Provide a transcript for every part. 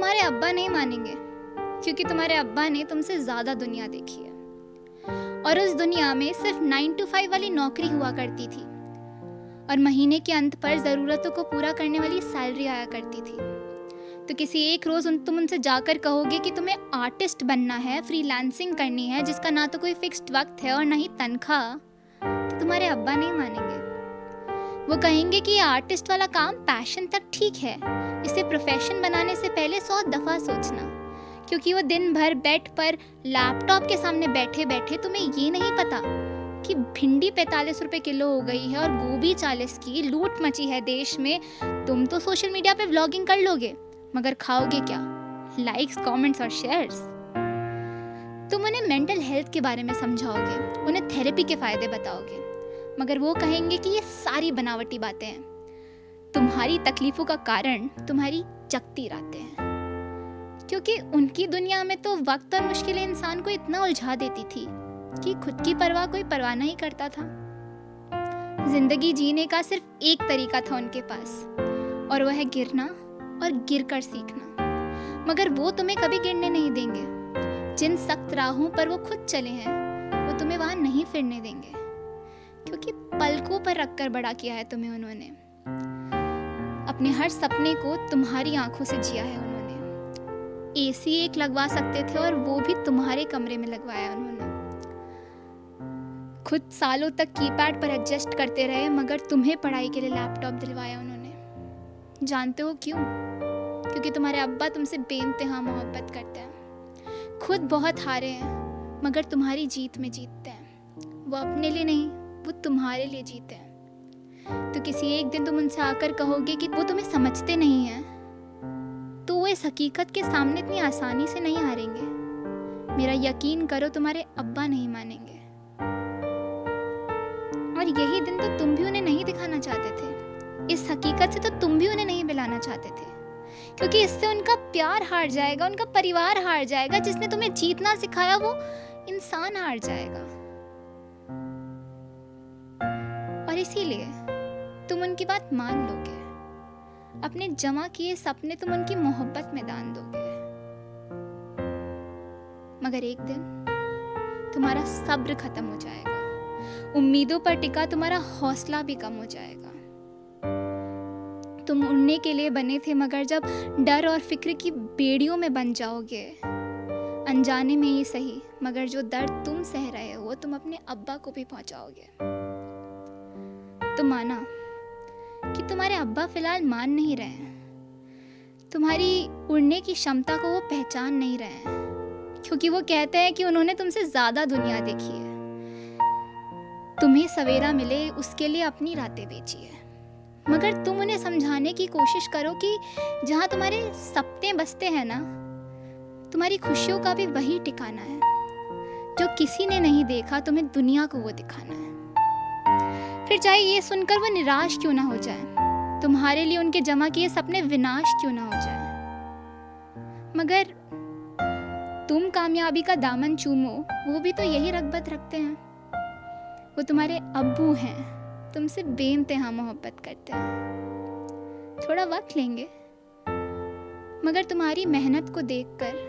तुम्हारे अब्बा नहीं मानेंगे, क्योंकि तुम्हारे अब्बा ने तुमसे ज़्यादा दुनिया देखी है और उस दुनिया में सिर्फ 9 to 5 वाली नौकरी हुआ करती थी और महीने के अंत पर ज़रूरतों को पूरा करने वाली सैलरी आया करती थी। तो किसी एक रोज़ तुम उनसे जाकर कहोगे कि तुम्हें आर्टिस्ट बनना है, फ्रीलांसिंग करनी है, जिसका ना तो कोई फिक्स्ड वक्त है और ना ही तनख्वाह, तो तुम्हारे अब्बा नहीं मानेंगे। वो कहेंगे कि ये आर्टिस्ट वाला काम पैशन तक ठीक है, इसे प्रोफेशन बनाने से पहले 100 दफ़ा सोचना, क्योंकि वो दिन भर बेड पर लैपटॉप के सामने बैठे बैठे तुम्हें ये नहीं पता कि भिंडी 45 रुपए किलो हो गई है और गोभी 40 की, लूट मची है देश में। तुम तो सोशल मीडिया पे व्लॉगिंग कर लोगे, मगर खाओगे क्या? लाइक्स, कमेंट्स और शेयर्स। तुम उन्हें मेंटल हेल्थ के बारे में समझाओगे, उन्हें थेरेपी के फायदे बताओगे, मगर वो कहेंगे कि ये सारी बनावटी बातें हैं। तुम्हारी तकलीफों का कारण तुम्हारी चकती रातें हैं, क्योंकि उनकी दुनिया में तो वक्त और मुश्किलें इंसान को इतना उलझा देती थी कि खुद की परवाह कोई परवाह नहीं करता था। जिंदगी जीने का सिर्फ एक तरीका था उनके पास, और वह है गिरना और गिरकर सीखना। मगर वो तुम्हें कभी गिरने नहीं देंगे। जिन सख्त राहों पर वो खुद चले हैं, वो तुम्हें वहां नहीं फिरने देंगे, क्योंकि पलकों पर रखकर बड़ा किया है तुम्हें उन्होंने। अपने हर सपने को तुम्हारी आंखों से जिया है उन्होंने। एसी एक लगवा सकते थे और वो भी तुम्हारे कमरे में लगवाया उन्होंने। खुद सालों तक कीपैड पर एडजस्ट करते रहे, मगर तुम्हें पढ़ाई के लिए लैपटॉप दिलवाया उन्होंने। जानते हो क्यों? क्योंकि तुम्हारे अब्बा तुमसे बेइंतहा मोहब्बत करते हैं। खुद बहुत हारे हैं, मगर तुम्हारी जीत में जीतते हैं। वो अपने लिए नहीं, वो तुम्हारे लिए जीते हैं। तो किसी एक दिन तुम उनसे आकर कहोगे कि वो तुम्हें समझते नहीं हैं, तो वो इस हकीकत के सामने इतनी आसानी से नहीं हारेंगे। मेरा यकीन करो, तुम्हारे अब्बा नहीं मानेंगे। और यही दिन तो तुम भी उन्हें नहीं दिखाना चाहते थे। इस हकीकत से तो तुम भी उन्हें नहीं मिलाना चाहते थे, क्योंकि इससे उनका प्यार हार जाएगा, उनका परिवार हार जाएगा। जिसने तुम्हें जीतना सिखाया वो इंसान हार जाएगा। और इसीलिए तुम उनकी बात मान लोगे। अपने जमा किए सपने तुम उनकी मोहब्बत में दान दोगे। मगर एक दिन तुम्हारा सब्र खत्म हो जाएगा, उम्मीदों पर टिका तुम्हारा हौसला भी कम हो जाएगा। तुम उड़ने के लिए बने थे, मगर जब डर और फिक्र की बेड़ियों में बन जाओगे, अनजाने में ही सही, मगर जो दर्द तुम सह रहे हो वो तुम अपने अब्बा को भी पहुंचाओगे। तो माना कि तुम्हारे अब्बा फिलहाल मान नहीं रहे हैं, तुम्हारी उड़ने की क्षमता को वो पहचान नहीं रहे हैं, क्योंकि वो कहते हैं कि उन्होंने तुमसे ज्यादा दुनिया देखी है। तुम्हें सवेरा मिले उसके लिए अपनी रातें बेची है। मगर तुम उन्हें समझाने की कोशिश करो कि जहाँ तुम्हारे सपने बसते हैं ना, तुम्हारी खुशियों का भी वही ठिकाना है। जो किसी ने नहीं देखा, तुम्हें दुनिया को वो दिखाना है। फिर चाहे ये सुनकर वो निराश क्यों ना हो जाए, तुम्हारे लिए उनके जमा किए सपने विनाश क्यों ना हो जाए, मगर तुम कामयाबी का दामन चूमो, वो भी तो यही रग़बत रखते हैं। वो तुम्हारे अब्बू हैं, तुमसे बेइंतहा मोहब्बत करते हैं। थोड़ा वक्त लेंगे, मगर तुम्हारी मेहनत को देखकर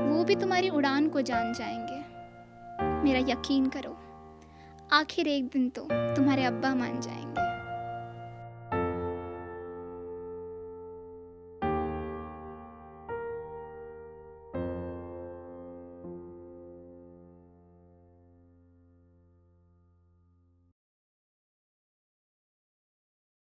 वो भी तुम्हारी उड़ान को जान जाएंगे। मेरा यकीन करो, आखिर एक दिन तो तुम्हारे अब्बा मान जाएंगे।